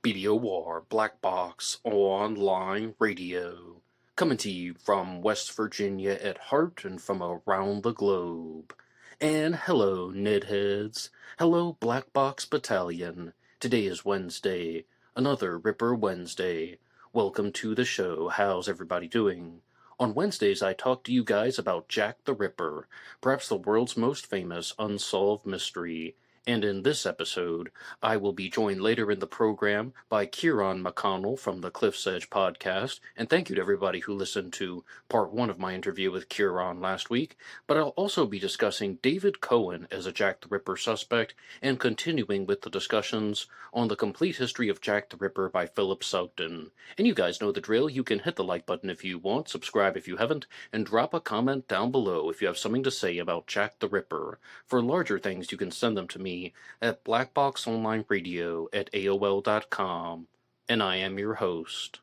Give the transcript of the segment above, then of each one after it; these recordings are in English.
BDOR Black Box Online Radio, coming to you from West Virginia at heart and from around the globe. And hello, Nedheads. Hello, Black Box Battalion. Today is Wednesday, another Ripper Wednesday. Welcome to the show. How's everybody doing? On Wednesdays, I talk to you guys about Jack the Ripper, perhaps the world's most famous unsolved mystery. And in this episode, I will be joined later in the program by Kieran McConnell from the Cliff's Edge podcast. And thank you to everybody who listened to part one of my interview with Kieran last week. But I'll also be discussing David Cohen as a Jack the Ripper suspect and continuing with the discussions on the complete history of Jack the Ripper by Philip Sugden. And you guys know the drill. You can hit the like button if you want, subscribe if you haven't, and drop a comment down below if you have something to say about Jack the Ripper. For larger things, you can send them to me at blackboxonlineradio@aol.com, and I am your host,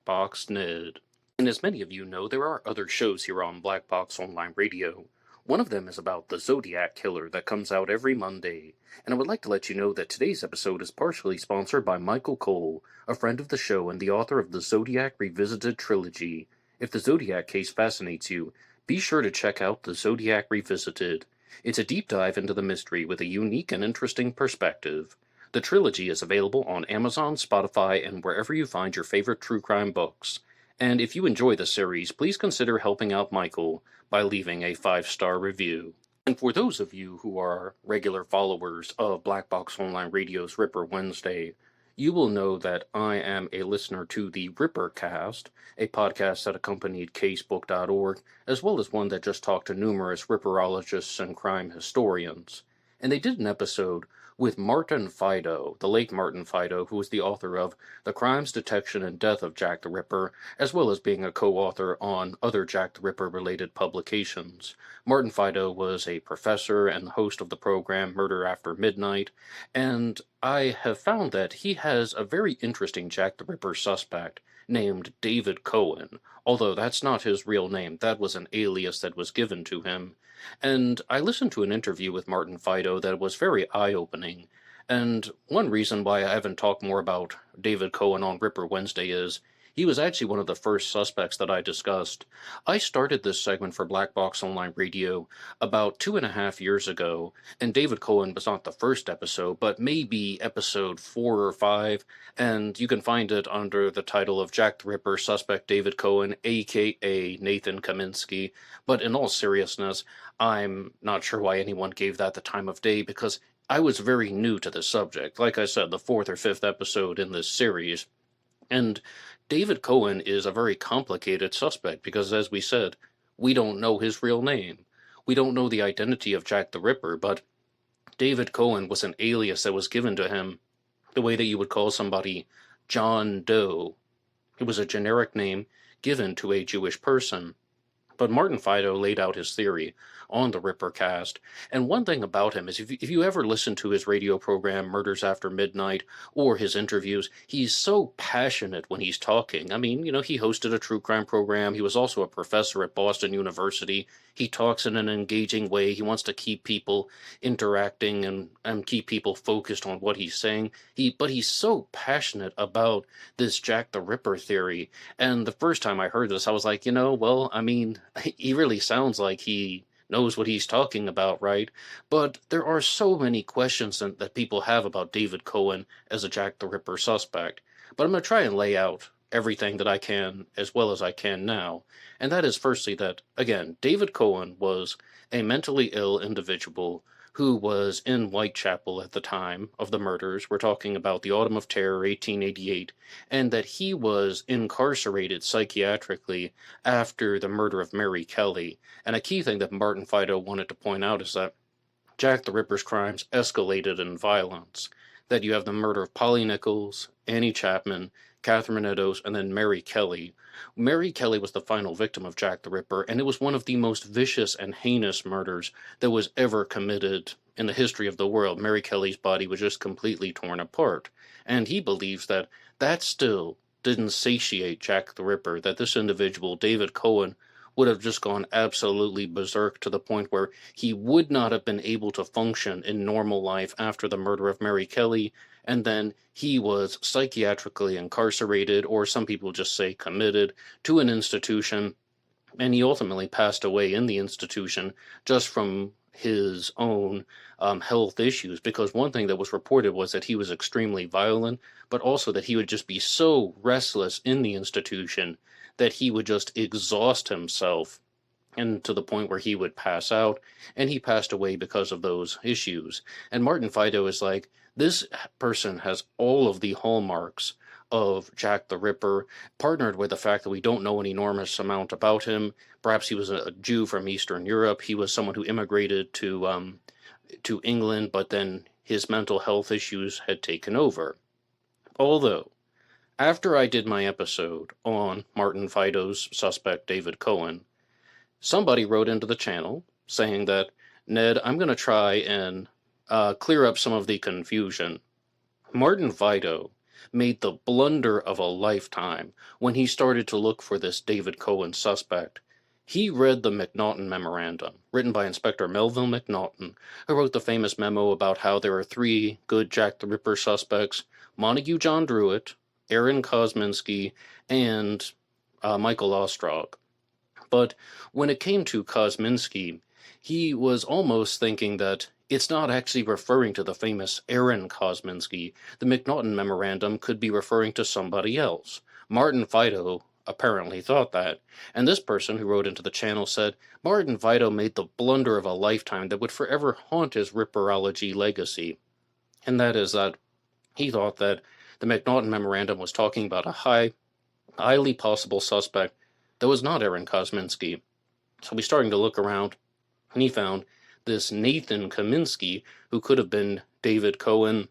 Box Ned. And as many of you know, there are other shows here on Black Box Online Radio. One of them is about the Zodiac Killer that comes out every Monday, and I would like to let you know that today's episode is partially sponsored by Michael Cole, a friend of the show and the author of the Zodiac Revisited trilogy. If the Zodiac case fascinates you, be sure to check out the Zodiac Revisited. It's a deep dive into the mystery with a unique and interesting perspective. The trilogy is available on Amazon, Spotify, and wherever you find your favorite true crime books. And if you enjoy the series, please consider helping out Michael by leaving a 5-star review. And for those of you who are regular followers of Black Box Online Radio's Ripper Wednesday, you will know that I am a listener to the Rippercast, a podcast that accompanied casebook.org, as well as one that just talked to numerous Ripperologists and crime historians. And they did an episode with Martin Fido, the late Martin Fido, who was the author of The Crimes, Detection, and Death of Jack the Ripper, as well as being a co-author on other Jack the Ripper-related publications. Martin Fido was a professor and the host of the program Murder After Midnight, and I have found that he has a very interesting Jack the Ripper suspect named David Cohen, although that's not his real name. That was an alias that was given to him. And I listened to an interview with Martin Fido that was very eye-opening, and one reason why I haven't talked more about David Cohen on Ripper Wednesday is he was actually one of the first suspects that I discussed. I started this segment for Black Box Online Radio about 2.5 years ago, and David Cohen was not the first episode, but maybe episode 4 or 5, and you can find it under the title of Jack the Ripper Suspect David Cohen, a.k.a. Nathan Kaminsky. But in all seriousness, I'm not sure why anyone gave that the time of day, because I was very new to the subject. Like I said, the 4th or 5th episode in this series. And David Cohen is a very complicated suspect because, as we said, we don't know his real name. We don't know the identity of Jack the Ripper, but David Cohen was an alias that was given to him the way that you would call somebody John Doe. It was a generic name given to a Jewish person. But Martin Fido laid out his theory on the Rippercast, and one thing about him is if you ever listen to his radio program, Murders After Midnight, or his interviews, he's so passionate when he's talking. I mean, he hosted a true crime program. He was also a professor at Boston University. He talks in an engaging way. He wants to keep people interacting and keep people focused on what he's saying. But he's so passionate about this Jack the Ripper theory. And the first time I heard this, I was like, he really sounds like he knows what he's talking about, right? But there are so many questions that people have about David Cohen as a Jack the Ripper suspect. But I'm going to try and lay out everything that I can as well as I can now. And that is firstly that, again, David Cohen was a mentally ill individual who was in Whitechapel at the time of the murders. We're talking about the Autumn of Terror, 1888, and that he was incarcerated psychiatrically after the murder of Mary Kelly. And a key thing that Martin Fido wanted to point out is that Jack the Ripper's crimes escalated in violence. That you have the murder of Polly Nichols, Annie Chapman, Catherine Eddowes, and then Mary Kelly. Mary Kelly was the final victim of Jack the Ripper, and it was one of the most vicious and heinous murders that was ever committed in the history of the world. Mary Kelly's body was just completely torn apart, and he believes that still didn't satiate Jack the Ripper, that this individual, David Cohen, would have just gone absolutely berserk to the point where he would not have been able to function in normal life after the murder of Mary Kelly, and then he was psychiatrically incarcerated, or some people just say committed, to an institution, and he ultimately passed away in the institution just from his own health issues, because one thing that was reported was that he was extremely violent, but also that he would just be so restless in the institution that he would just exhaust himself, and to the point where he would pass out, and he passed away because of those issues. And Martin Fido is like, this person has all of the hallmarks of Jack the Ripper, partnered with the fact that we don't know an enormous amount about him. Perhaps he was a Jew from Eastern Europe. He was someone who immigrated to England, but then his mental health issues had taken over. Although, after I did my episode on Martin Fido's suspect, David Cohen, somebody wrote into the channel saying that, Ned, I'm going to try and clear up some of the confusion. Martin Fido made the blunder of a lifetime when he started to look for this David Cohen suspect. He read the McNaughton Memorandum, written by Inspector Melville McNaughton, who wrote the famous memo about how there are 3 good Jack the Ripper suspects: Montague John Druitt, Aaron Kosminski, and Michael Ostrog. But when it came to Kosminski, he was almost thinking that it's not actually referring to the famous Aaron Kosminski. The McNaughton Memorandum could be referring to somebody else. Martin Fido apparently thought that, and this person who wrote into the channel said Martin Fido made the blunder of a lifetime that would forever haunt his Ripperology legacy, and that is that he thought that the McNaughton Memorandum was talking about a highly possible suspect that was not Aaron Kosminski. So he's starting to look around, and he found this Nathan Kaminsky, who could have been David Cohen,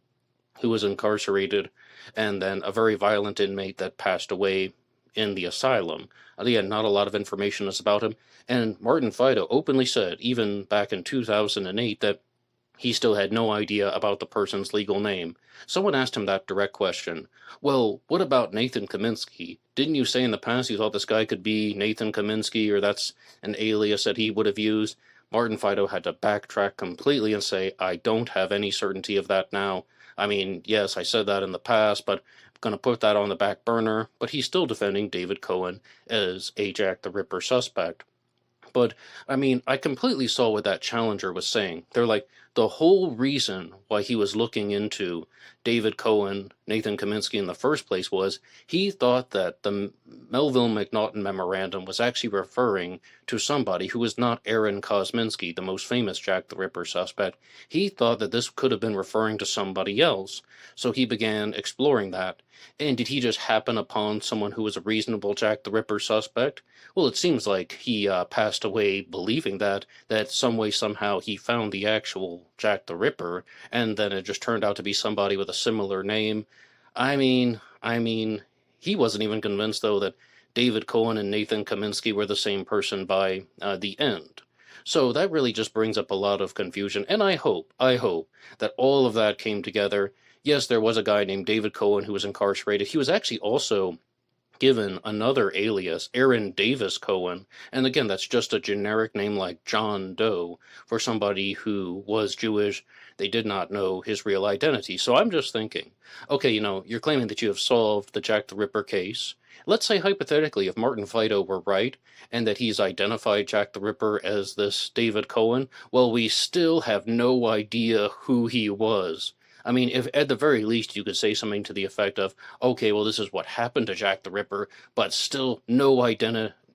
who was incarcerated, and then a very violent inmate that passed away in the asylum. Again, not a lot of information is about him, and Martin Fido openly said, even back in 2008, that he still had no idea about the person's legal name. Someone asked him that direct question. Well, what about Nathan Kaminsky? Didn't you say in the past you thought this guy could be Nathan Kaminsky, or that's an alias that he would have used? Martin Fido had to backtrack completely and say, I don't have any certainty of that now. I mean, yes, I said that in the past, but I'm going to put that on the back burner. But he's still defending David Cohen as a Jack the Ripper suspect. But, I mean, I completely saw what that challenger was saying. They're like, the whole reason why he was looking into David Cohen, Nathan Kaminsky in the first place was he thought that the Melville McNaughton Memorandum was actually referring to somebody who was not Aaron Kosminski, the most famous Jack the Ripper suspect. He thought that this could have been referring to somebody else, so he began exploring that. And did he just happen upon someone who was a reasonable Jack the Ripper suspect? Well, it seems like he passed away believing that some way, somehow, he found the actual Jack the Ripper, and then it just turned out to be somebody with a similar name. I mean, he wasn't even convinced, though, that David Cohen and Nathan Kaminsky were the same person by the end. So that really just brings up a lot of confusion, and I hope that all of that came together. Yes, there was a guy named David Cohen who was incarcerated. He was actually also given another alias, Aaron Davis Cohen, and again, that's just a generic name like John Doe for somebody who was Jewish. They did not know his real identity. So I'm just thinking, okay, you're claiming that you have solved the Jack the Ripper case. Let's say hypothetically, if Martin Fido were right, and that he's identified Jack the Ripper as this David Cohen, well, we still have no idea who he was. I mean, if at the very least you could say something to the effect of, okay, well, this is what happened to Jack the Ripper, but still no identity.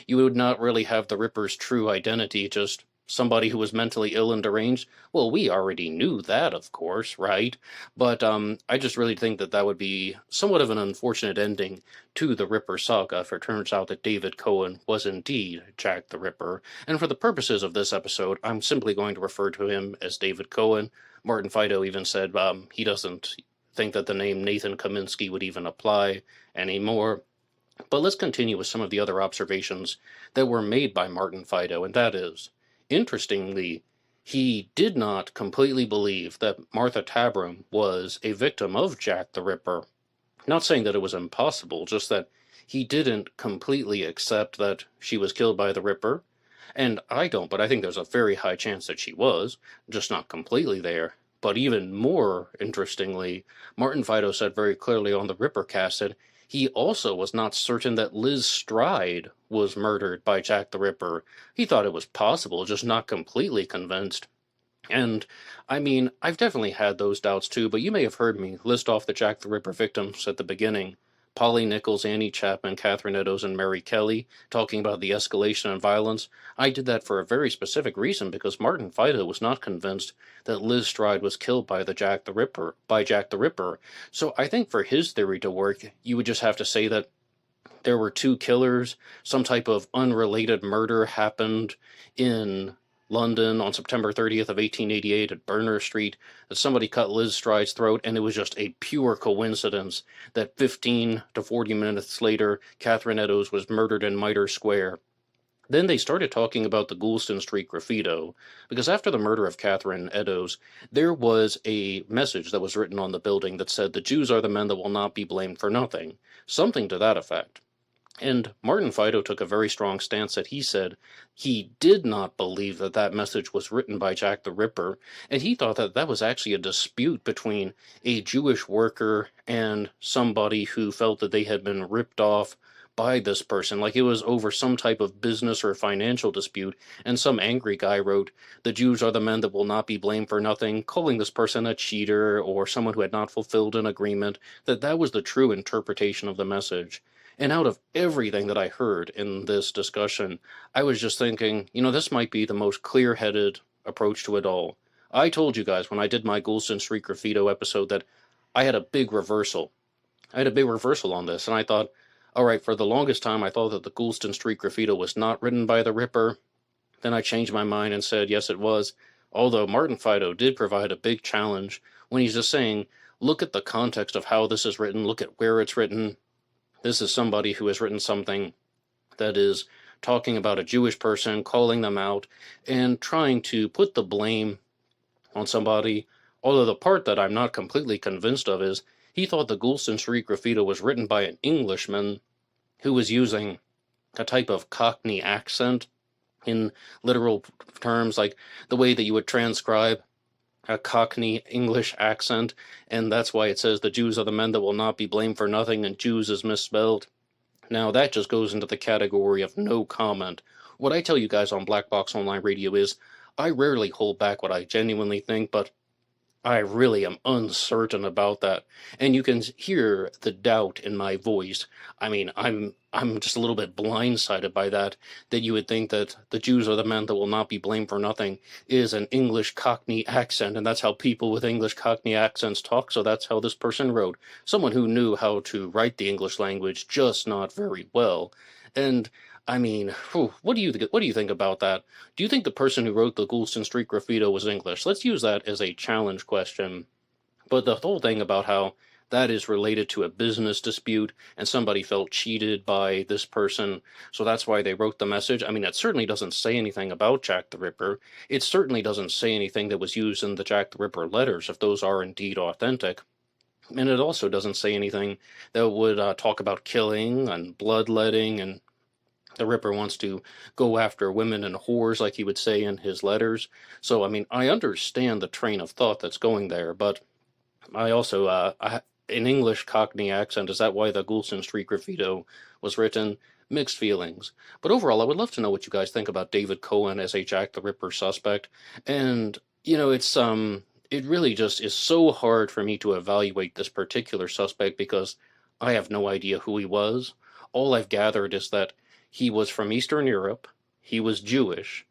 You would not really have the Ripper's true identity, just somebody who was mentally ill and deranged. Well, we already knew that, of course, right? But I just really think that would be somewhat of an unfortunate ending to the Ripper saga if it turns out that David Cohen was indeed Jack the Ripper. And for the purposes of this episode, I'm simply going to refer to him as David Cohen. Martin Fido even said he doesn't think that the name Nathan Kaminsky would even apply anymore. But let's continue with some of the other observations that were made by Martin Fido, and that is, interestingly, he did not completely believe that Martha Tabram was a victim of Jack the Ripper. Not saying that it was impossible, just that he didn't completely accept that she was killed by the Ripper. And I don't, but I think there's a very high chance that she was, just not completely there. But even more interestingly, Martin Fido said very clearly on the Rippercast that he also was not certain that Liz Stride was murdered by Jack the Ripper. He thought it was possible, just not completely convinced. And, I mean, I've definitely had those doubts too, but you may have heard me list off the Jack the Ripper victims at the beginning. Polly Nichols, Annie Chapman, Catherine Eddowes, and Mary Kelly, talking about the escalation in violence. I did that for a very specific reason, because Martin Fido was not convinced that Liz Stride was killed by Jack the Ripper. So I think for his theory to work, you would just have to say that there were two killers, some type of unrelated murder happened in London on September 30th of 1888 at Berners Street, that somebody cut Liz Stride's throat, and it was just a pure coincidence that 15 to 40 minutes later, Catherine Eddowes was murdered in Mitre Square. Then they started talking about the Goulston Street Graffito, because after the murder of Catherine Eddowes, there was a message that was written on the building that said, "The Jews are the men that will not be blamed for nothing," something to that effect. And Martin Fido took a very strong stance that he said he did not believe that that message was written by Jack the Ripper, and he thought that that was actually a dispute between a Jewish worker and somebody who felt that they had been ripped off by this person, like it was over some type of business or financial dispute, and some angry guy wrote, "The Jews are the men that will not be blamed for nothing," calling this person a cheater or someone who had not fulfilled an agreement, that was the true interpretation of the message. And out of everything that I heard in this discussion, I was just thinking, this might be the most clear-headed approach to it all. I told you guys when I did my Goulston Street Graffito episode that I had a big reversal. I had a big reversal on this, and I thought, all right, for the longest time I thought that the Goulston Street Graffito was not written by the Ripper. Then I changed my mind and said, yes, it was. Although Martin Fido did provide a big challenge when he's just saying, look at the context of how this is written, look at where it's written. This is somebody who has written something that is talking about a Jewish person, calling them out, and trying to put the blame on somebody. Although the part that I'm not completely convinced of is he thought the Goulston Street Graffito was written by an Englishman who was using a type of Cockney accent in literal terms, like the way that you would transcribe a Cockney English accent, and that's why it says the Jews are the men that will not be blamed for nothing, and Jews is misspelled. Now, that just goes into the category of no comment. What I tell you guys on Black Box Online Radio is, I rarely hold back what I genuinely think, but I really am uncertain about that, and you can hear the doubt in my voice. I mean, I'm just a little bit blindsided by that you would think that the Jews are the men that will not be blamed for nothing is an English Cockney accent, and that's how people with English Cockney accents talk, so that's how this person wrote. Someone who knew how to write the English language, just not very well. And I mean, what do you think about that? Do you think the person who wrote the Goulston Street Graffito was English? Let's use that as a challenge question. But the whole thing about how that is related to a business dispute and somebody felt cheated by this person, so that's why they wrote the message. I mean, it certainly doesn't say anything about Jack the Ripper. It certainly doesn't say anything that was used in the Jack the Ripper letters, if those are indeed authentic. And it also doesn't say anything that would talk about killing and bloodletting, and the Ripper wants to go after women and whores, like he would say in his letters. So, I mean, I understand the train of thought that's going there, but I also, an English Cockney accent, is that why the Goulston Street Graffito was written? Mixed feelings. But overall, I would love to know what you guys think about David Cohen as a Jack the Ripper suspect. And, it really just is so hard for me to evaluate this particular suspect because I have no idea who he was. All I've gathered is that he was from Eastern Europe, he was Jewish,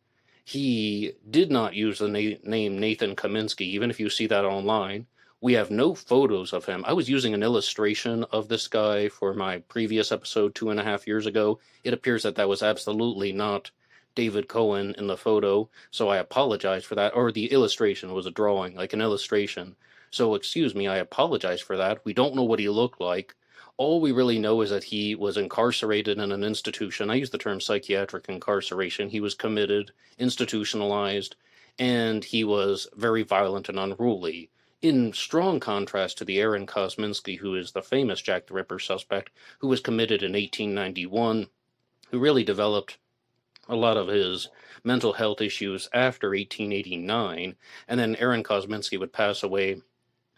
he did not use the name Nathan Kaminsky, even if you see that online. We have no photos of him. I was using an illustration of this guy for my previous episode 2.5 years ago. It appears that was absolutely not David Cohen in the photo, so I apologize for that. Or the illustration was a drawing, like an illustration. So excuse me, I apologize for that. We don't know what he looked like. All we really know is that he was incarcerated in an institution. I use the term psychiatric incarceration. He was committed, institutionalized, and he was very violent and unruly, in strong contrast to the Aaron Kosminski, who is the famous Jack the Ripper suspect, who was committed in 1891, who really developed a lot of his mental health issues after 1889, and then Aaron Kosminski would pass away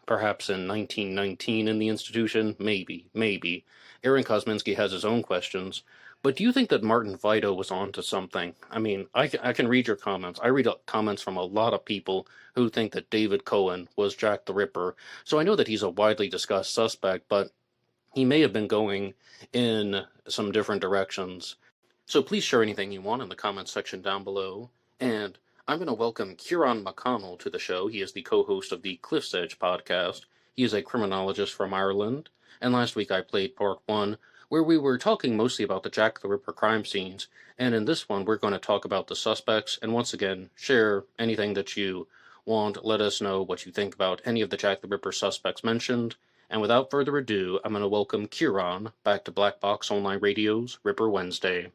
perhaps in 1919 in the institution. Maybe. Aaron Kosminski has his own questions. But do you think that Martin Fido was onto something? I mean, I can read your comments. I read comments from a lot of people who think that David Cohen was Jack the Ripper. So I know that he's a widely discussed suspect, but he may have been going in some different directions. So please share anything you want in the comments section down below. And I'm going to welcome Kieran McConnell to the show. He is the co-host of the Cliff's Edge podcast. He is a criminologist from Ireland. And last week I played part 1, where we were talking mostly about the Jack the Ripper crime scenes. And in this one, we're going to talk about the suspects. And once again, share anything that you want. Let us know what you think about any of the Jack the Ripper suspects mentioned. And without further ado, I'm going to welcome Kieran back to Black Box Online Radio's Ripper Wednesday.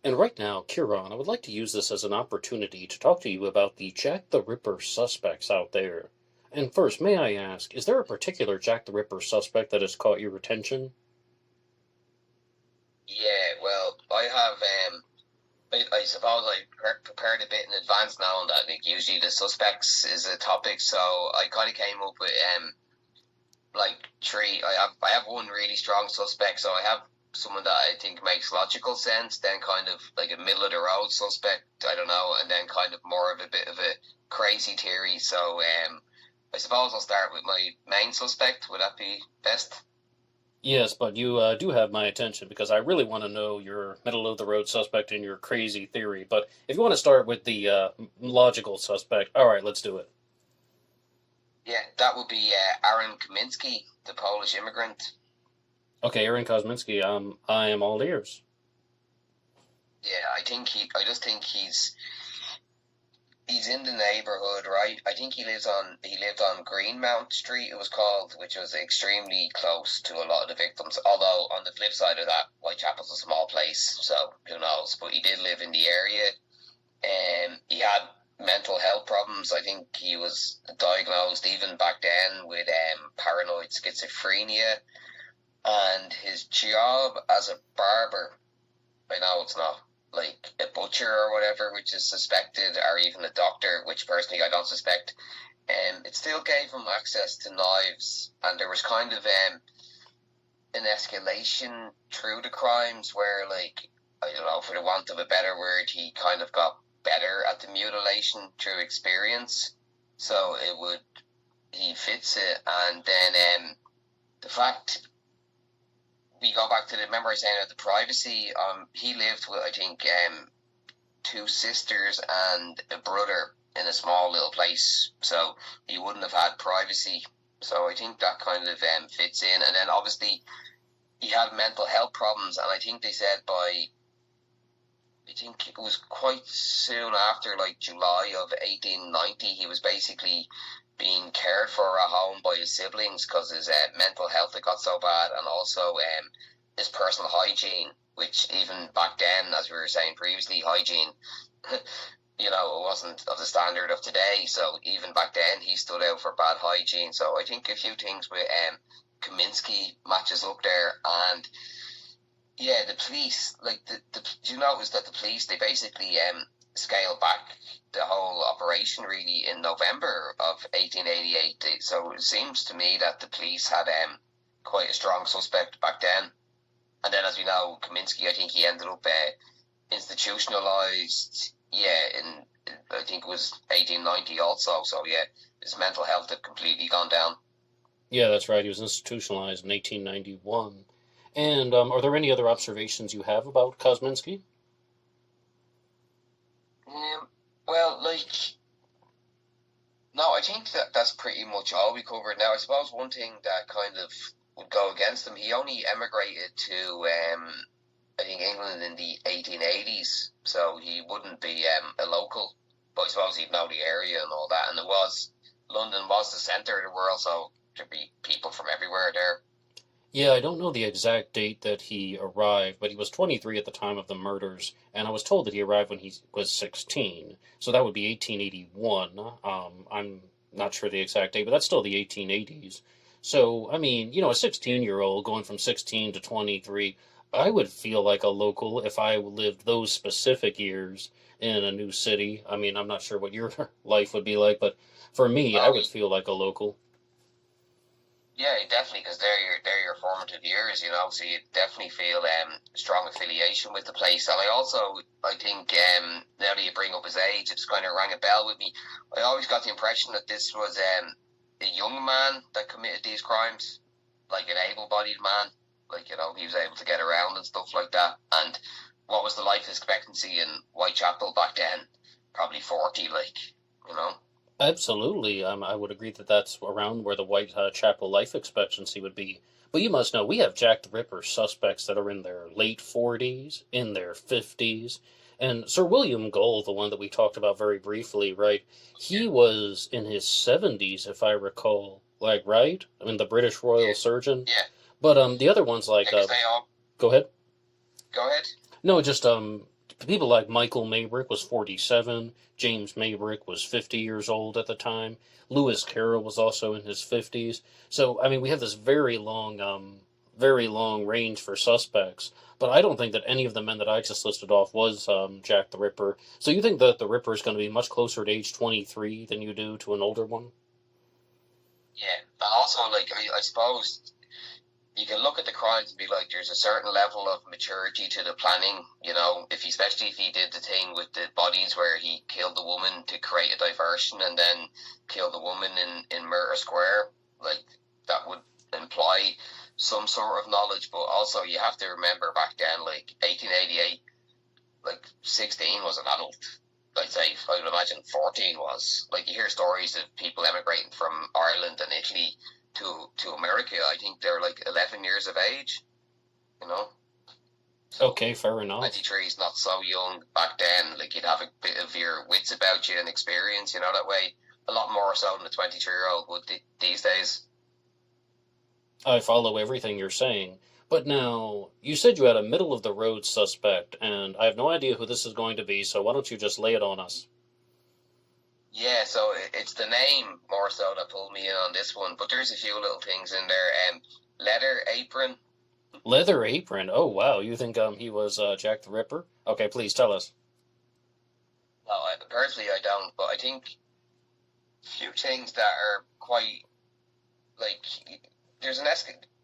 And right now, Kieran, I would like to use this as an opportunity to talk to you about the Jack the Ripper suspects out there. And first, may I ask, is there a particular Jack the Ripper suspect that has caught your attention? Yeah, well, I have, I suppose I prepared a bit in advance knowing that usually the suspects is a topic, so I kind of came up with, three. I have one really strong suspect, so I have someone that I think makes logical sense, then kind of like a middle of the road suspect, I don't know, and then kind of more of a bit of a crazy theory. So I suppose I'll start with my main suspect. Would that be best? Yes, but you do have my attention because I really want to know your middle of the road suspect and your crazy theory. But if you want to start with the logical suspect, all right, let's do it. Yeah, that would be Aaron Kamiński, the Polish immigrant. Okay, Aaron Kosminski, I am all ears. Yeah, I just think he's in the neighborhood, right? I think he lived on Greenmount Street, it was called, which was extremely close to a lot of the victims. Although on the flip side of that, Whitechapel's a small place, so who knows? But he did live in the area, and he had mental health problems. I think he was diagnosed even back then with paranoid schizophrenia. And his job as a barber, I know it's not like a butcher or whatever, which is suspected, or even a doctor, which personally I don't suspect, it still gave him access to knives. And there was kind of an escalation through the crimes where, like, I don't know, for the want of a better word, he kind of got better at the mutilation through experience. So he fits it. And then the fact, we go back to remember I was saying about the privacy. He lived with, I think, 2 sisters and a brother in a small little place, so he wouldn't have had privacy. So I think that kind of fits in. And then obviously he had mental health problems, and I think they said I think it was quite soon after, like July of 1890, he was basically being cared for at home by his siblings because his mental health had got so bad, and also his personal hygiene, which even back then, as we were saying previously, hygiene, it wasn't of the standard of today. So even back then, he stood out for bad hygiene. So I think a few things with Kamiński matches up there. And yeah, the police, like, do you notice that the police, they basically scaled back the whole operation really in November of 1888. So it seems to me that the police had quite a strong suspect back then. And then, as we know, Kamiński, I think he ended up institutionalized, in I think it was 1890 also. So yeah, his mental health had completely gone down. Yeah, that's right. He was institutionalized in 1891. And are there any other observations you have about Kosminski? Well, no, I think that's pretty much all we covered. Now, I suppose one thing that kind of would go against him, he only emigrated to, I think, England in the 1880s, so he wouldn't be a local, but I suppose he'd know the area and all that. And London was the centre of the world, so there'd be people from everywhere there. Yeah, I don't know the exact date that he arrived, but he was 23 at the time of the murders, and I was told that he arrived when he was 16, so that would be 1881. I'm not sure the exact date, but that's still the 1880s. So, I mean, a 16-year-old going from 16 to 23, I would feel like a local if I lived those specific years in a new city. I mean, I'm not sure what your life would be like, but for me, I Oh, would feel like a local. yeah, definitely, because they're your formative years, you know. So you definitely feel strong affiliation with the place. And I think now that you bring up his age, it's kind of rang a bell with me. I always got the impression that this was a young man that committed these crimes, like an able-bodied man, like you know he was able to get around and stuff like that. And what was the life expectancy in Whitechapel back then? Probably 40, like you know. Absolutely. I would agree that that's around where the Whitechapel life expectancy would be. But you must know, we have Jack the Ripper suspects that are in their late 40s, in their 50s. And Sir William Gull, the one that we talked about very briefly, right? He was in his 70s, if I recall. Like, right? I mean, the British Royal Yeah, Surgeon. yeah, But the other ones, like, yeah. Because they all go ahead. go ahead. No, just people like Michael Maybrick was 47, James Maybrick was 50 years old at the time. Lewis Carroll was also in his 50s. So, I mean, we have this very long range for suspects. But I don't think that any of the men that I just listed off was Jack the Ripper. So you think that the Ripper is going to be much closer to age 23 than you do to an older one? Yeah, and also like I suppose you can look at the crimes and be like, there's a certain level of maturity to the planning, you know, if especially if he did the thing with the bodies where he killed the woman to create a diversion and then killed the woman in Murder Square, like that would imply some sort of knowledge. But also you have to remember back then, like 1888, like 16 was an adult. I'd say I would imagine 14 was. Like you hear stories of people emigrating from Ireland and Italy to America. I think they're like 11 years of age, you know. So Okay, fair enough. 23 is not so young back then. Like you'd have a bit of your wits about you and experience, you know, that way. A lot more so than a 23-year-old would these days. I follow everything you're saying. But now, you said you had a middle of the road suspect, and I have no idea who this is going to be, so why don't you just lay it on us? Yeah, so it's the name more so that pulled me in on this one, but there's a few little things in there. Leather Apron. Leather Apron. Oh, wow. You think he was Jack the Ripper? Okay, please tell us. Well, personally, I don't, but I think a few things that are quite like there's an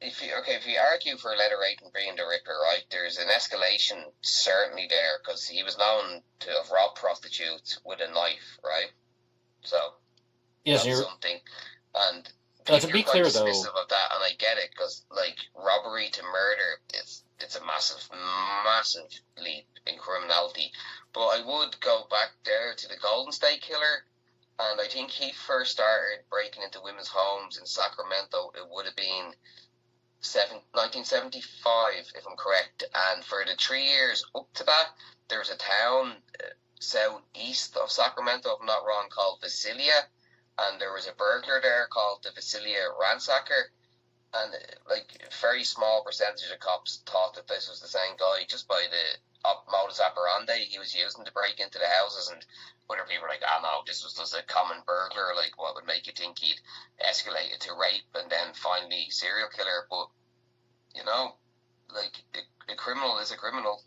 if you argue for Leather Apron being the Ripper, right? There's an escalation certainly there because he was known to have robbed prostitutes with a knife, right? So Yes, that's you're. something. And To people be are quite clear, though, dismissive of that, and I get it because like robbery to murder, it's a massive leap in criminality. But I would go back there to the Golden State Killer, and I think he first started breaking into women's homes in Sacramento. It would have been 1975, if I'm correct. And for the 3 years up to that, there's a town southeast of Sacramento, if I'm not wrong, called Visalia, and there was a burglar there called the Visalia Ransacker, and like a very small percentage of cops thought that this was the same guy just by the modus operandi he was using to break into the houses, and other people were like, oh no, this was just a common burglar, like what would make you think he'd escalate it to rape and then finally serial killer. But you know, like a criminal is a criminal,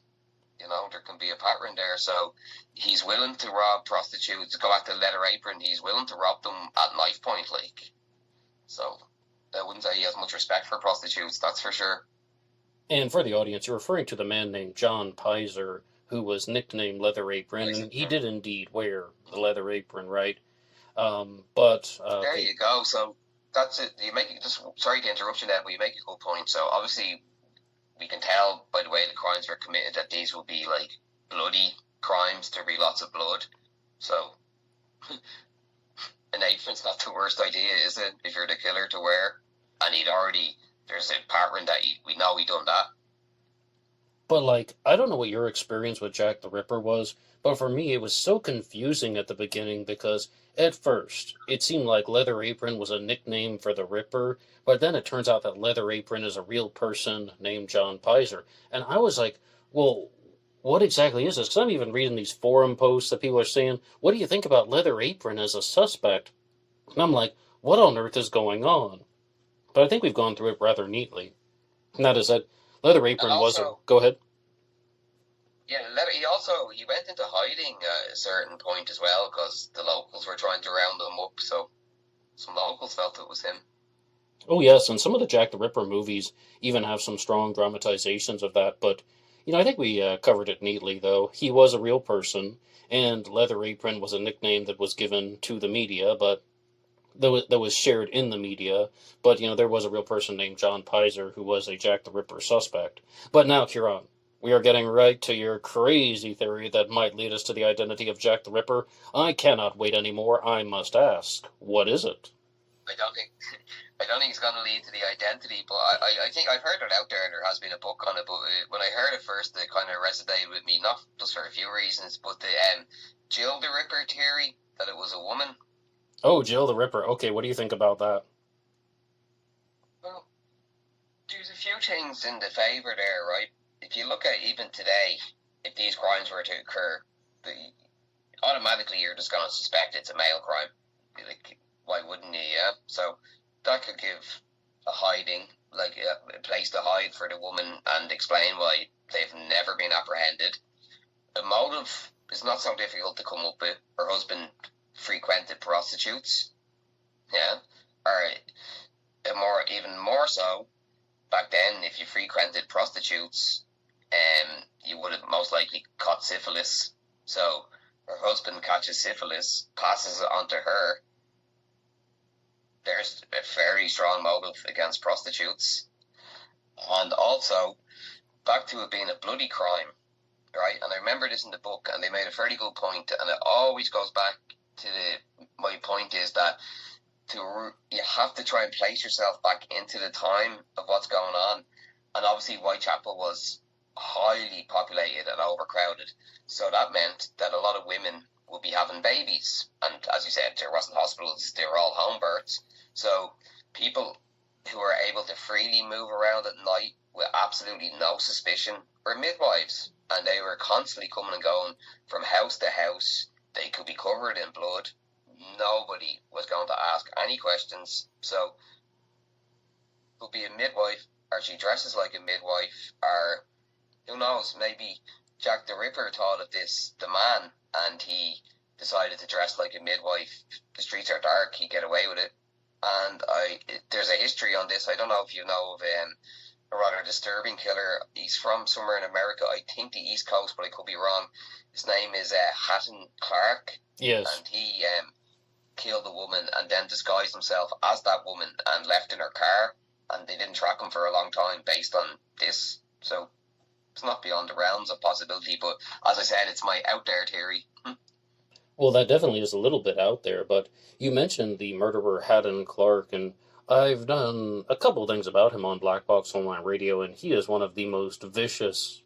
you know, there can be a pattern there. So he's willing to rob prostitutes. Go back to Leather Apron, he's willing to rob them at knife point, like. So I wouldn't say he has much respect for prostitutes, that's for sure. and for the audience, you're referring to the man named John Pizer, who was nicknamed Leather Apron, and he did indeed wear the leather apron, right? But There okay, you go. So that's it. You make it. Just sorry to interrupt you, Ned, but you make a good point. So obviously, we can tell by the way the crimes were committed that these will be like bloody crimes. There'll be lots of blood. So an apron's not the worst idea, is it? If you're the killer to wear, and there's a pattern that we know he done that. but like, I don't know what your experience with Jack the Ripper was, but for me, it was so confusing at the beginning because at first it seemed like Leather Apron was a nickname for the Ripper, but then it turns out that Leather Apron is a real person named John Pizer, and I was like, well, what exactly is this? Because I'm even reading these forum posts that people are saying, what do you think about Leather Apron as a suspect? And I'm like, what on earth is going on? But I think we've gone through it rather neatly. And that is that, Leather And Apron was a... also, Go ahead. yeah, he went into hiding at a certain point as well because the locals were trying to round him up. So some locals felt it was him. Oh, yes, and some of the Jack the Ripper movies even have some strong dramatizations of that, but, I think we covered it neatly, though. He was a real person, and Leather Apron was a nickname that was given to the media, but that was shared in the media, but, there was a real person named John Pizer who was a Jack the Ripper suspect. But now, Kieran, we are getting right to your crazy theory that might lead us to the identity of Jack the Ripper. I cannot wait anymore. I must ask, what is it? I don't think I don't think it's going to lead to the identity, but I think I've heard it out there, and there has been a book on it. But when I heard it first, it kind of resonated with me, not just for a few reasons, but the Jill the Ripper theory that it was a woman. Oh, Jill the Ripper. Okay, what do you think about that? Well, there's a few things in the favour there, right? If you look at even today, if these crimes were to occur, automatically you're just going to suspect it's a male crime. Like, why wouldn't you? Yeah. So that could give a hiding, like a place to hide for the woman, and explain why they've never been apprehended. The motive is not so difficult to come up with. Her husband frequented prostitutes. Yeah. Or even more so, back then, if you frequented prostitutes, you would have most likely caught syphilis. So her husband catches syphilis, passes it on to her. There's a very strong motive against prostitutes. And also, back to it being a bloody crime, right? And I remember this in the book, and they made a fairly good point, and it always goes back to my point is that you have to try and place yourself back into the time of what's going on. And obviously Whitechapel was highly populated and overcrowded, so that meant that a lot of women would be having babies, and as you said, there wasn't hospitals, they were all home births. So people who were able to freely move around at night with absolutely no suspicion were midwives, and they were constantly coming and going from house to house. They could be covered in blood. Nobody was going to ask any questions. So could be a midwife, or she dresses like a midwife, or who knows, maybe Jack the Ripper thought of this, the man, and he decided to dress like a midwife. The streets are dark, he'd get away with it. And there's a history on this. I don't know if you know of a rather disturbing killer. He's from somewhere in America, I think the East Coast, but I could be wrong. His name is Hatton Clark. Yes. And he killed a woman and then disguised himself as that woman and left in her car. And they didn't track him for a long time based on this. So it's not beyond the realms of possibility. But as I said, it's my out there theory. Well, that definitely is a little bit out there, but you mentioned the murderer Haddon Clark, and I've done a couple things about him on Black Box Online Radio, and he is one of the most vicious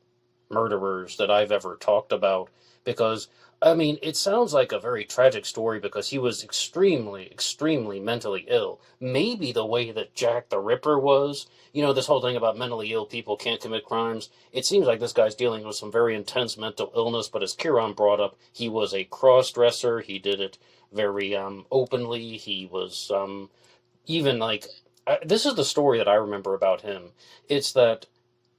murderers that I've ever talked about, because, it sounds like a very tragic story because he was extremely, extremely mentally ill. Maybe the way that Jack the Ripper was, this whole thing about mentally ill people can't commit crimes. It seems like this guy's dealing with some very intense mental illness, but as Kieran brought up, he was a cross-dresser. He did it very openly. He was even like... this is the story that I remember about him. It's that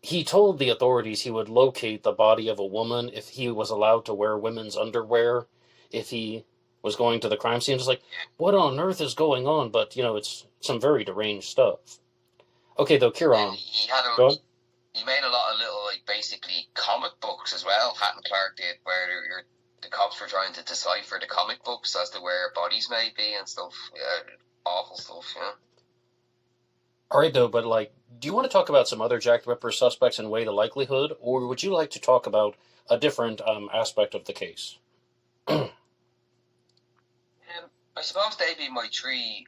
he told the authorities he would locate the body of a woman if he was allowed to wear women's underwear, if he was going to the crime scene. Just like, what on earth is going on? But, it's some very deranged stuff. Okay, though, Kieran. Go on. He made a lot of little, basically comic books as well, Hatton Clark did, where the cops were trying to decipher the comic books as to where bodies may be and stuff. Yeah, awful stuff, yeah. All right, though, but, do you want to talk about some other Jack the Ripper suspects and weigh the likelihood, or would you like to talk about a different aspect of the case? I suppose they'd be my three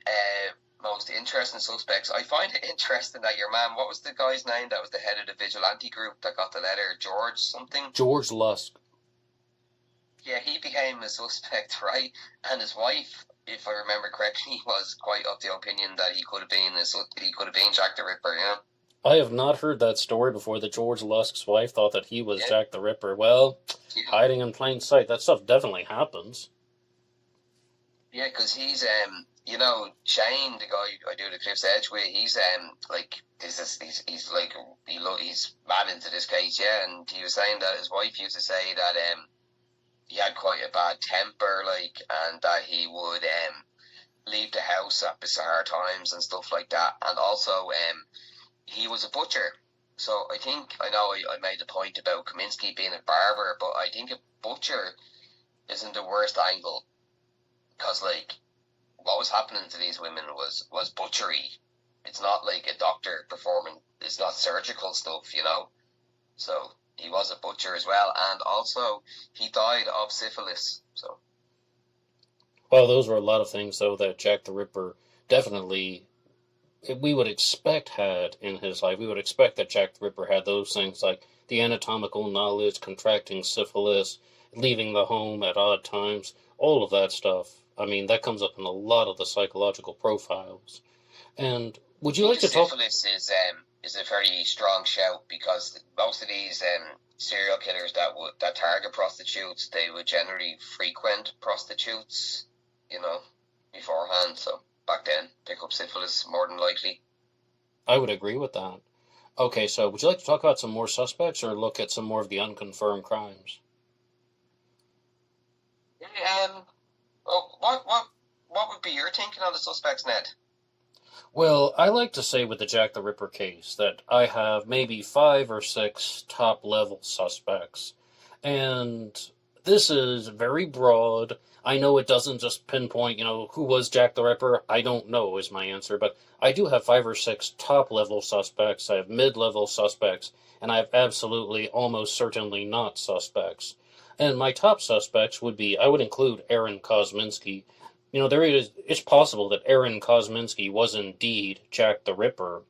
most interesting suspects. I find it interesting that your man, what was the guy's name that was the head of the vigilante group that got the letter? George something? George Lusk. Yeah, he became a suspect, right? And his wife, if I remember correctly, was quite of the opinion that he could have been Jack the Ripper, yeah. I have not heard that story before, that George Lusk's wife thought that he was Jack the Ripper. Well, hiding in plain sight. That stuff definitely happens. Yeah, because he's you know, Shane, the guy I do the Cliff's Edge with, he's he's mad into this case, yeah, and he was saying that his wife used to say that he had quite a bad temper, like, and that he would leave the house at bizarre times and stuff like that, and also he was a butcher. So I know I made the point about Kaminsky being a barber, but I think a butcher isn't the worst angle, because like what was happening to these women was butchery. It's not like a doctor performing. It's not surgical stuff, you know. So he was a butcher as well, and also he died of syphilis. So Well, those were a lot of things, though, that Jack the Ripper definitely we would expect had in his life. We would expect that Jack the Ripper had those things like the anatomical knowledge, contracting syphilis, leaving the home at odd times, all of that stuff. I mean, that comes up in a lot of the psychological profiles. And would I you think like the to talk? syphilis is a very strong shout, because most of these serial killers that target prostitutes, they would generally frequent prostitutes, you know, beforehand. So back then, pick up syphilis more than likely. I would agree with that. Okay, so would you like to talk about some more suspects or look at some more of the unconfirmed crimes? Yeah, well, what would be your thinking on the suspects, Ned? Well, I like to say with the Jack the Ripper case that I have maybe 5 or 6 top level suspects. And this is very broad. I know it doesn't just pinpoint, who was Jack the Ripper. I don't know is my answer, but I do have 5 or 6 top level suspects. I have mid level suspects, and I have absolutely almost certainly not suspects. And my top suspects would be, I would include Aaron Kosminski. It's possible that Aaron Kosminski was indeed Jack the Ripper.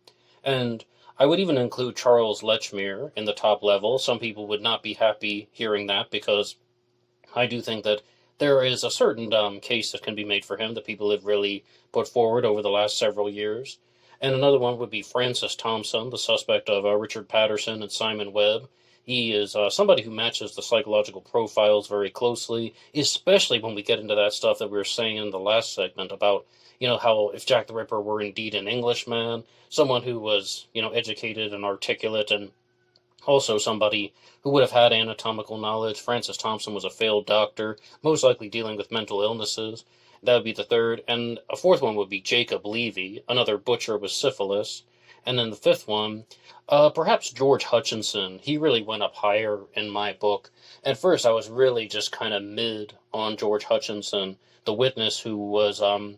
And I would even include Charles Lechmere in the top level. Some people would not be happy hearing that because I do think that there is a certain case that can be made for him that people have really put forward over the last several years. And another one would be Francis Thompson, the suspect of Richard Patterson and Simon Webb. He is somebody who matches the psychological profiles very closely, especially when we get into that stuff that we were saying in the last segment about, how if Jack the Ripper were indeed an Englishman, someone who was, educated and articulate and also somebody who would have had anatomical knowledge. Francis Thompson was a failed doctor, most likely dealing with mental illnesses. That would be the third. And a fourth one would be Jacob Levy, another butcher with syphilis. And then the fifth one, perhaps George Hutchinson. He really went up higher in my book. At first, I was really just kind of mid on George Hutchinson, the witness who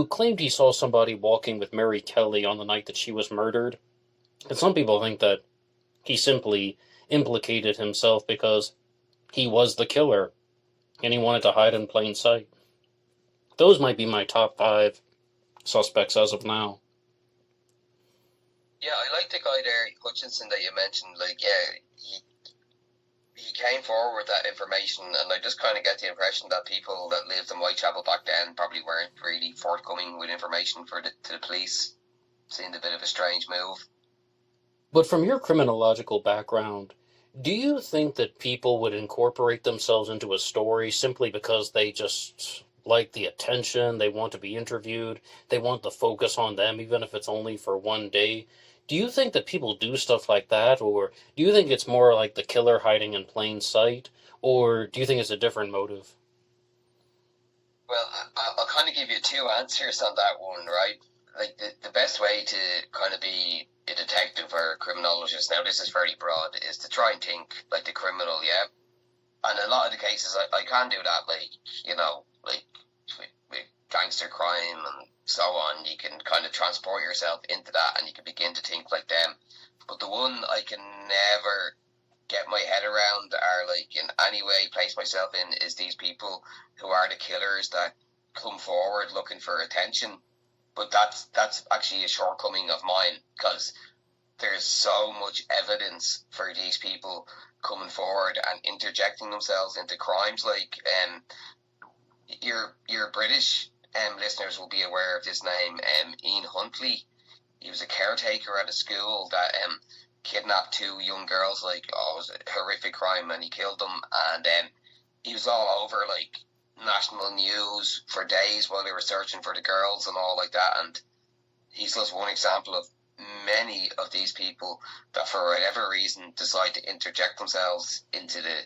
claimed he saw somebody walking with Mary Kelly on the night that she was murdered. And some people think that he simply implicated himself because he was the killer and he wanted to hide in plain sight. Those might be my top 5 suspects as of now. Yeah, I like the guy there, Hutchinson, that you mentioned. Like, yeah, he came forward with that information, and I just kind of get the impression that people that lived in Whitechapel back then probably weren't really forthcoming with information to the police. Seemed a bit of a strange move. But from your criminological background, do you think that people would incorporate themselves into a story simply because they just like the attention, they want to be interviewed, they want the focus on them, even if it's only for one day? Do you think that people do stuff like that, or do you think it's more like the killer hiding in plain sight, or do you think it's a different motive? Well, I'll kind of give you two answers on that one, right? Like, the best way to kind of be a detective or a criminologist, now this is very broad, is to try and think like the criminal, yeah? And a lot of the cases, I can do that, like, like with gangster crime and so on, you can kind of transport yourself into that and you can begin to think like them. But the one I can never get my head around or like in any way place myself in is these people who are the killers that come forward looking for attention. But that's actually a shortcoming of mine, because there's so much evidence for these people coming forward and interjecting themselves into crimes. Like, your British listeners will be aware of this name, Ian Huntley. He was a caretaker at a school that kidnapped 2 young girls. Like, it was a horrific crime, and he killed them. And he was all over like national news for days while they were searching for the girls and all like that. And he's just one example of many of these people that, for whatever reason, decide to interject themselves into the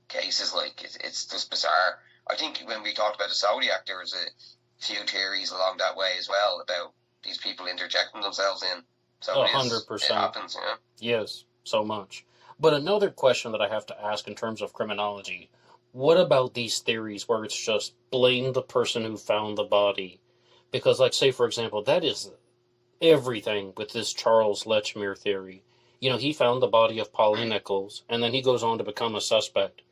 cases. Like, it's just bizarre. I think when we talked about the Zodiac, there was a few theories along that way as well about these people interjecting themselves in. So 100%. it happens, you know? Yes, so much. But another question that I have to ask in terms of criminology, what about these theories where it's just blame the person who found the body? Because, like, say, for example, that is everything with this Charles Lechmere theory. You know, he found the body of Polly Nichols, and then he goes on to become a suspect.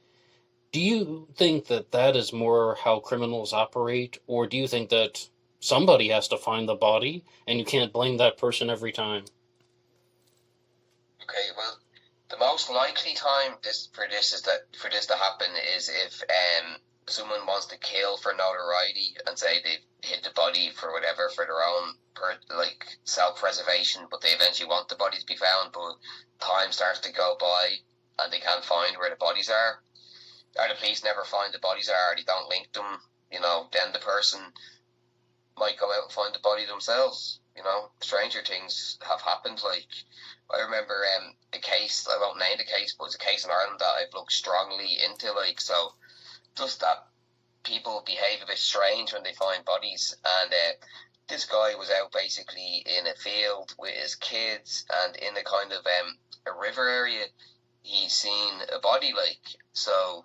Do you think that that is more how criminals operate, or do you think that somebody has to find the body, and you can't blame that person every time? Okay, well, the most likely time for this to happen is if someone wants to kill for notoriety and say they've hid the body for whatever, for their own self-preservation, but they eventually want the body to be found, but time starts to go by and they can't find where the bodies are, or the police never find the bodies are, or they don't link them, you know, then the person might go out and find the body themselves. You know, stranger things have happened. Like, I remember a case, I won't name the case, but it's a case in Ireland that I've looked strongly into, like, so just that people behave a bit strange when they find bodies. And this guy was out basically in a field with his kids, and in a kind of a river area, he's seen a body, like, so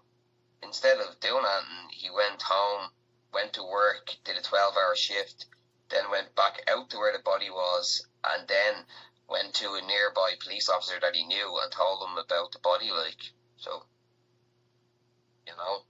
instead of doing that, he went home, went to work, did a 12-hour shift, then went back out to where the body was, and then went to a nearby police officer that he knew and told him about the body, like, so, you know,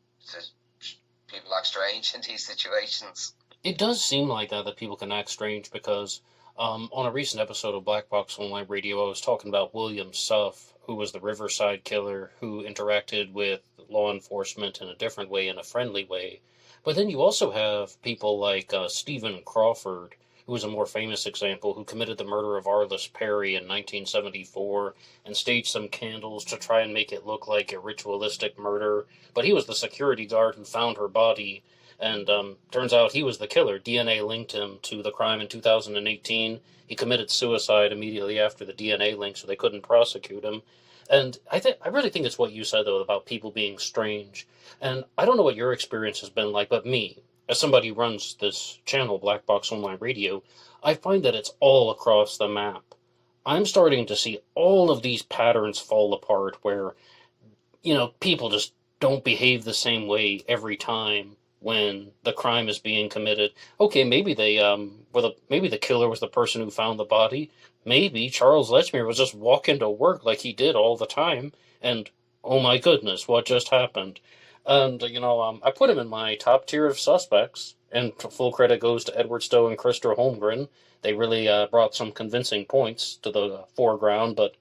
people act strange in these situations. It does seem like that people can act strange because on a recent episode of Black Box Online Radio, I was talking about William Suff, who was the Riverside killer who interacted with law enforcement in a different way, in a friendly way. But then you also have people like Stephen Crawford, who was a more famous example, who committed the murder of Arliss Perry in 1974 and staged some candles to try and make it look like a ritualistic murder. But he was the security guard who found her body, and turns out he was the killer. DNA linked him to the crime in 2018. He committed suicide immediately after the DNA link, so they couldn't prosecute him. And I really think it's what you said, though, about people being strange. And I don't know what your experience has been like, but me, as somebody who runs this channel, Black Box Online Radio, I find that it's all across the map. I'm starting to see all of these patterns fall apart where, you know, people just don't behave the same way every time when the crime is being committed. Okay, maybe maybe the killer was the person who found the body. Maybe Charles Lechmere was just walking to work like he did all the time, and oh my goodness, what just happened? And, you know, I put him in my top tier of suspects, and full credit goes to Edward Stowe and Krister Holmgren. They really brought some convincing points to the foreground, but,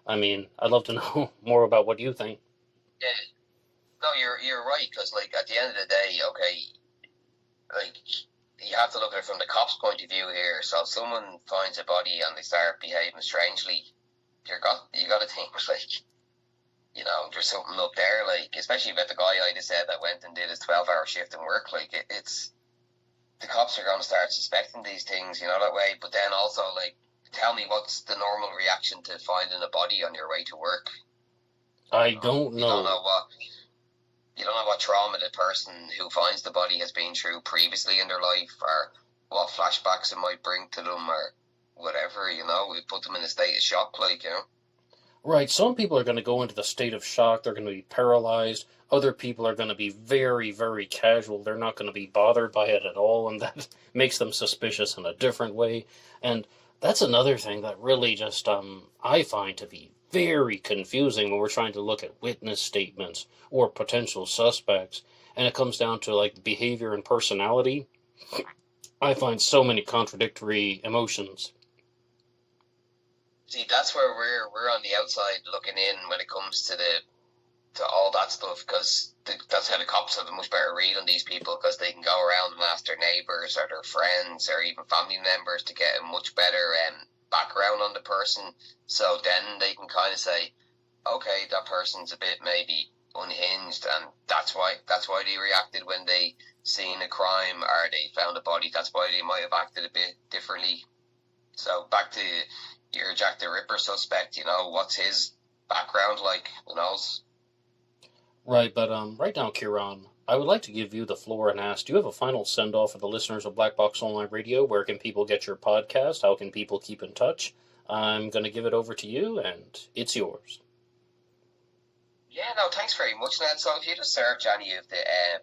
I mean, I'd love to know more about what you think. Yeah. No, you're right, because, like, at the end of the day, okay, like, you have to look at it from the cop's point of view here. So if someone finds a body and they start behaving strangely, you got to think, like, you know, there's something up there, like, especially about the guy I just said that went and did his 12-hour shift in work. Like, it's the cops are going to start suspecting these things, you know, that way. But then also, like, tell me, what's the normal reaction to finding a body on your way to work? I don't know. You don't know what trauma the person who finds the body has been through previously in their life, or what flashbacks it might bring to them, or whatever, you know. We put them in a state of shock, like, you know. Right, some people are going to go into the state of shock, they're going to be paralyzed, other people are going to be very, very casual, they're not going to be bothered by it at all, and that makes them suspicious in a different way. And that's another thing that really just, I find to be very confusing when we're trying to look at witness statements or potential suspects, and it comes down to, like, behavior and personality. I find so many contradictory emotions. See, that's where we're on the outside looking in when it comes to all that stuff, because that's how the cops have a much better read on these people, because they can go around and ask their neighbours or their friends or even family members to get a much better background on the person. So then they can kind of say, okay, that person's a bit maybe unhinged, and that's why they reacted when they seen a crime or they found a body. That's why they might have acted a bit differently. So back to your Jack the Ripper suspect, what's his background like? Who knows? Right, but right now, Kieran, I would like to give you the floor and ask, do you have a final send-off for the listeners of Black Box Online Radio? Where can people get your podcast? How can people keep in touch? I'm going to give it over to you, and it's yours. Yeah, no, thanks very much, Ned. So if you just search any of the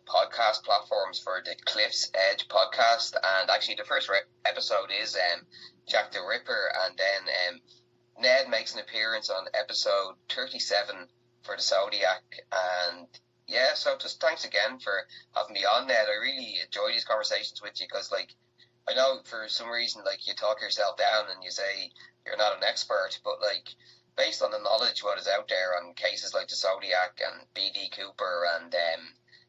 podcast platforms for the Cliff's Edge podcast, and actually the first episode is Jack the Ripper, and then Ned makes an appearance on episode 37 for the Zodiac, and yeah, so just thanks again for having me on, Ned. I really enjoy these conversations with you, because I know for some reason you talk yourself down and you say you're not an expert, but based on the knowledge what is out there on cases like the Zodiac and B.D. Cooper and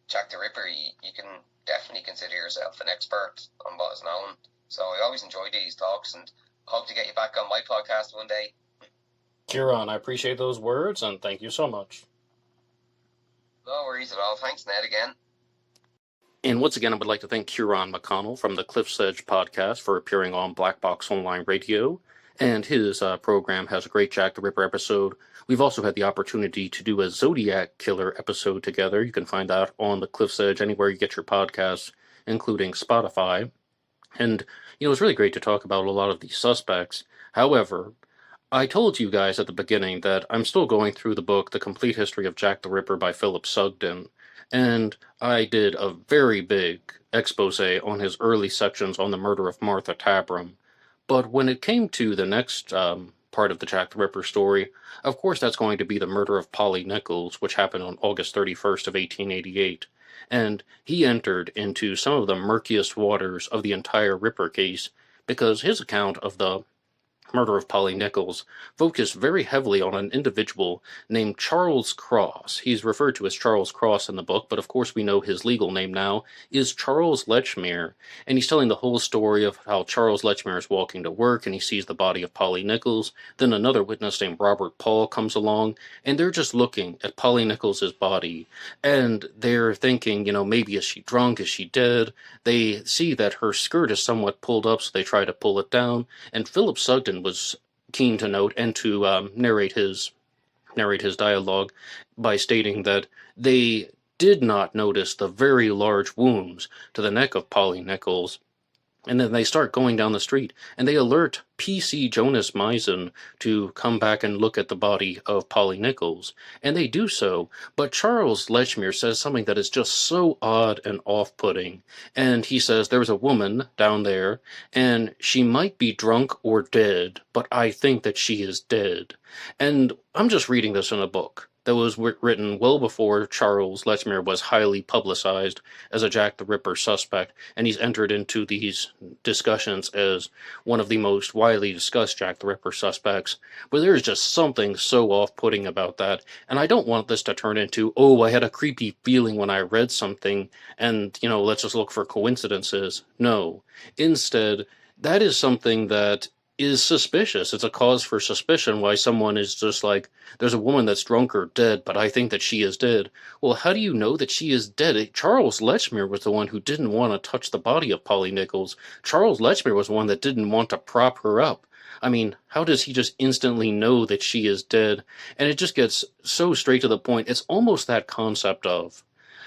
Jack the Ripper, you can definitely consider yourself an expert on what is known. So I always enjoy these talks and hope to get you back on my podcast one day. Kieran, I appreciate those words, and thank you so much. No worries at all. Thanks, Ned, again. And once again, I would like to thank Ciaran McConnell from the Cliff's Edge podcast for appearing on Black Box Online Radio. And his program has a great Jack the Ripper episode. We've also had the opportunity to do a Zodiac Killer episode together. You can find that on the Cliff's Edge, anywhere you get your podcasts, including Spotify. And, it's really great to talk about a lot of these suspects. However, I told you guys at the beginning that I'm still going through the book, The Complete History of Jack the Ripper by Philip Sugden. And I did a very big expose on his early sections on the murder of Martha Tabram. But when it came to the next part of the Jack the Ripper story, of course that's going to be the murder of Polly Nichols, which happened on August 31st of 1888. And he entered into some of the murkiest waters of the entire Ripper case, because his account of the murder of Polly Nichols focused very heavily on an individual named Charles Cross. He's referred to as Charles Cross in the book, but of course we know his legal name now is Charles Lechmere, and he's telling the whole story of how Charles Lechmere is walking to work and he sees the body of Polly Nichols. Then another witness named Robert Paul comes along, and they're just looking at Polly Nichols' body, and they're thinking, maybe is she drunk, is she dead? They see that her skirt is somewhat pulled up, so they try to pull it down, and Philip Sugden was keen to note and to narrate his dialogue by stating that they did not notice the very large wounds to the neck of Polly Nichols. And then they start going down the street, and they alert P.C. Jonas Misen to come back and look at the body of Polly Nichols. And they do so, but Charles Lechmere says something that is just so odd and off-putting. And he says, there's a woman down there, and she might be drunk or dead, but I think that she is dead. And I'm just reading this in a book that was written well before Charles Lechmere was highly publicized as a Jack the Ripper suspect, and he's entered into these discussions as one of the most widely discussed Jack the Ripper suspects. But there's just something so off-putting about that, and I don't want this to turn into, I had a creepy feeling when I read something, and, let's just look for coincidences. No. Instead, that is something that is suspicious. It's a cause for suspicion why someone is just like, there's a woman that's drunk or dead, but I think that she is dead. Well, how do you know that she is dead? Charles Lechmere was the one who didn't want to touch the body of Polly Nichols. Charles Lechmere was the one that didn't want to prop her up. I mean, how does he just instantly know that she is dead? And it just gets so straight to the point. It's almost that concept of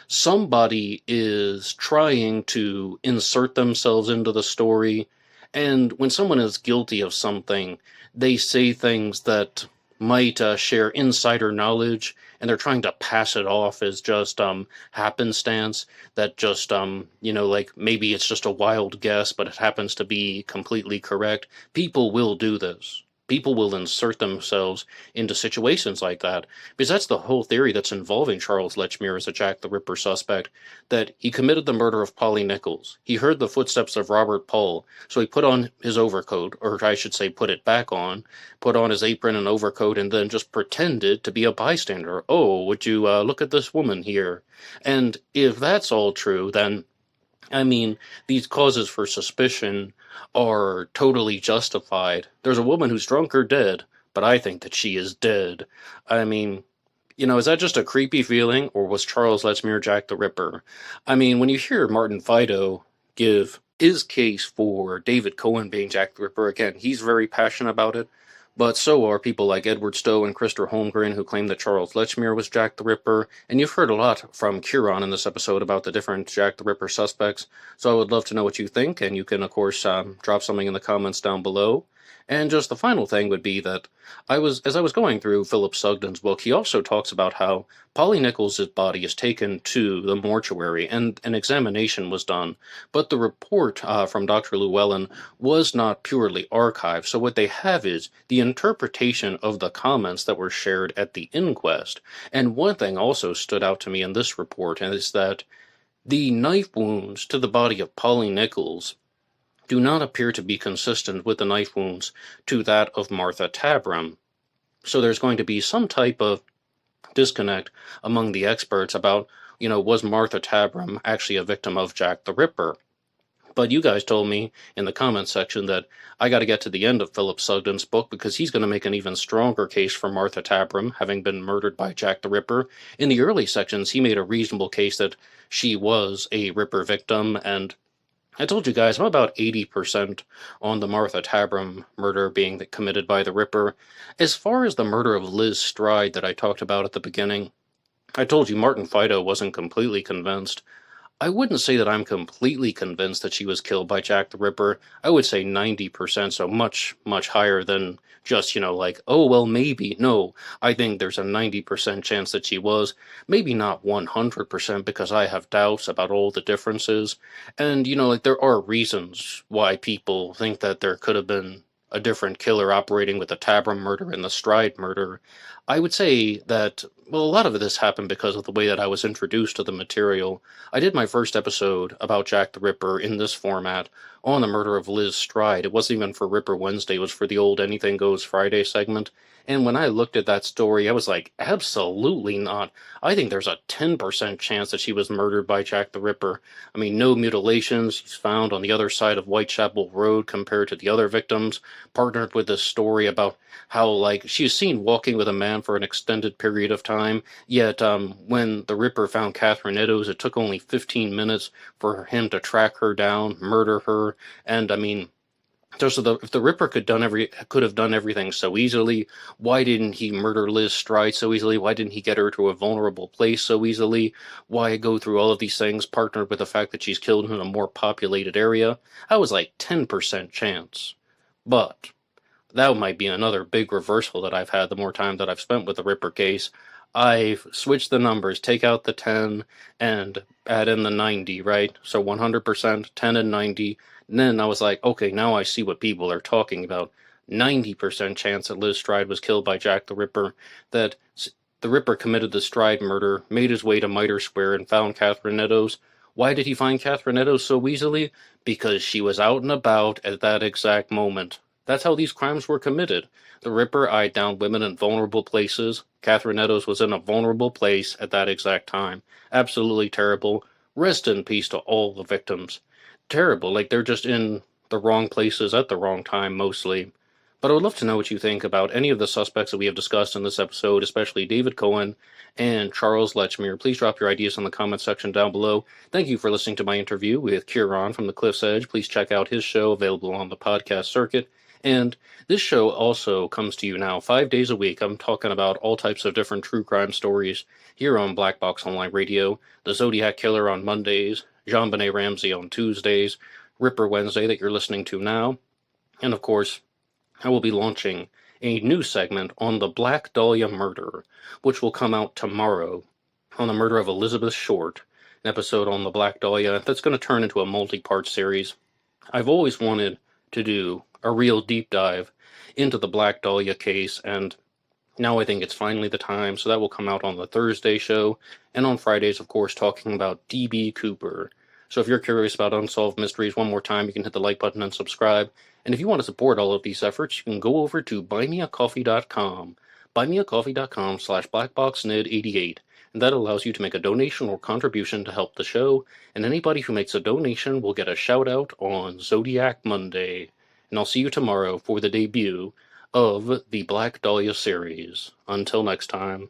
somebody is trying to insert themselves into the story. And when someone is guilty of something, they say things that might share insider knowledge, and they're trying to pass it off as just happenstance, that just, maybe it's just a wild guess, but it happens to be completely correct. People will do this. People will insert themselves into situations like that, because that's the whole theory that's involving Charles Lechmere as a Jack the Ripper suspect, that he committed the murder of Polly Nichols. He heard the footsteps of Robert Paul, so he put on his overcoat, or I should say put it back on, put on his apron and overcoat, and then just pretended to be a bystander. Oh, would you look at this woman here? And if that's all true, then these causes for suspicion are totally justified. There's a woman who's drunk or dead, but I think that she is dead. Is that just a creepy feeling, or was Charles Letchmere Jack the Ripper? I mean, when you hear Martin Fido give his case for David Cohen being Jack the Ripper, again, he's very passionate about it, but so are people like Edward Stowe and Christopher Holmgren, who claim that Charles Letchmere was Jack the Ripper, and you've heard a lot from Kieran in this episode about the different Jack the Ripper suspects, so I would love to know what you think, and you can, of course, drop something in the comments down below. And just the final thing would be that as I was going through Philip Sugden's book, he also talks about how Polly Nichols' body is taken to the mortuary and an examination was done, but the report from Dr. Llewellyn was not purely archived. So what they have is the interpretation of the comments that were shared at the inquest. And one thing also stood out to me in this report, and is that the knife wounds to the body of Polly Nichols do not appear to be consistent with the knife wounds to that of Martha Tabram. So there's going to be some type of disconnect among the experts about, was Martha Tabram actually a victim of Jack the Ripper? But you guys told me in the comments section that I got to get to the end of Philip Sugden's book because he's going to make an even stronger case for Martha Tabram having been murdered by Jack the Ripper. In the early sections, he made a reasonable case that she was a Ripper victim, and I told you guys I'm about 80% on the Martha Tabram murder being committed by the Ripper. As far as the murder of Liz Stride that I talked about at the beginning, I told you Martin Fido wasn't completely convinced. I wouldn't say that I'm completely convinced that she was killed by Jack the Ripper. I would say 90%, so much, much higher than just, like, oh, well, maybe. No, I think there's a 90% chance that she was. Maybe not 100% because I have doubts about all the differences. And, there are reasons why people think that there could have been a different killer operating with the Tabram murder and the Stride murder. I would say that, well, a lot of this happened because of the way that I was introduced to the material. I did my first episode about Jack the Ripper in this format on the murder of Liz Stride. It wasn't even for Ripper Wednesday, it was for the old Anything Goes Friday segment. And when I looked at that story, I was like, absolutely not. I think there's a 10% chance that she was murdered by Jack the Ripper. I mean, no mutilations. She's found on the other side of Whitechapel Road compared to the other victims, partnered with this story about how, she was seen walking with a man for an extended period of time, yet when the Ripper found Catherine Eddowes, it took only 15 minutes for him to track her down, murder her, and I mean, just if the Ripper could have done everything so easily, why didn't he murder Liz Stride so easily? Why didn't he get her to a vulnerable place so easily? Why go through all of these things, partnered with the fact that she's killed in a more populated area? That was like 10% chance. But that might be another big reversal that I've had the more time that I've spent with the Ripper case. I've switched the numbers, take out the 10 and add in the 90, right? So 100%, 10 and 90. And then I was like, okay, now I see what people are talking about. 90% chance that Liz Stride was killed by Jack the Ripper, that the Ripper committed the Stride murder, made his way to Mitre Square and found Catherine Eddowes. Why did he find Catherine Eddowes so easily? Because she was out and about at that exact moment. That's how these crimes were committed. The Ripper eyed down women in vulnerable places. Catherine Eddowes was in a vulnerable place at that exact time. Absolutely terrible. Rest in peace to all the victims. Terrible, they're just in the wrong places at the wrong time, mostly. But I would love to know what you think about any of the suspects that we have discussed in this episode, especially David Cohen and Charles Letchmere. Please drop your ideas in the comment section down below. Thank you for listening to my interview with Kieran from the Cliff's Edge. Please check out his show, available on the podcast circuit. And this show also comes to you now 5 days a week. I'm talking about all types of different true crime stories here on Black Box Online Radio. The Zodiac Killer on Mondays, JonBenet Ramsey on Tuesdays, Ripper Wednesday that you're listening to now. And of course, I will be launching a new segment on the Black Dahlia murder, which will come out tomorrow on the murder of Elizabeth Short, an episode on the Black Dahlia that's going to turn into a multi-part series. I've always wanted to do a real deep dive into the Black Dahlia case, and now I think it's finally the time, so that will come out on the Thursday show, and on Fridays, of course, talking about D.B. Cooper. So if you're curious about Unsolved Mysteries, one more time, you can hit the like button and subscribe. And if you want to support all of these efforts, you can go over to buymeacoffee.com, buymeacoffee.com/blackboxned88, and that allows you to make a donation or contribution to help the show, and anybody who makes a donation will get a shout-out on Zodiac Monday. And I'll see you tomorrow for the debut of the Black Dahlia series. Until next time.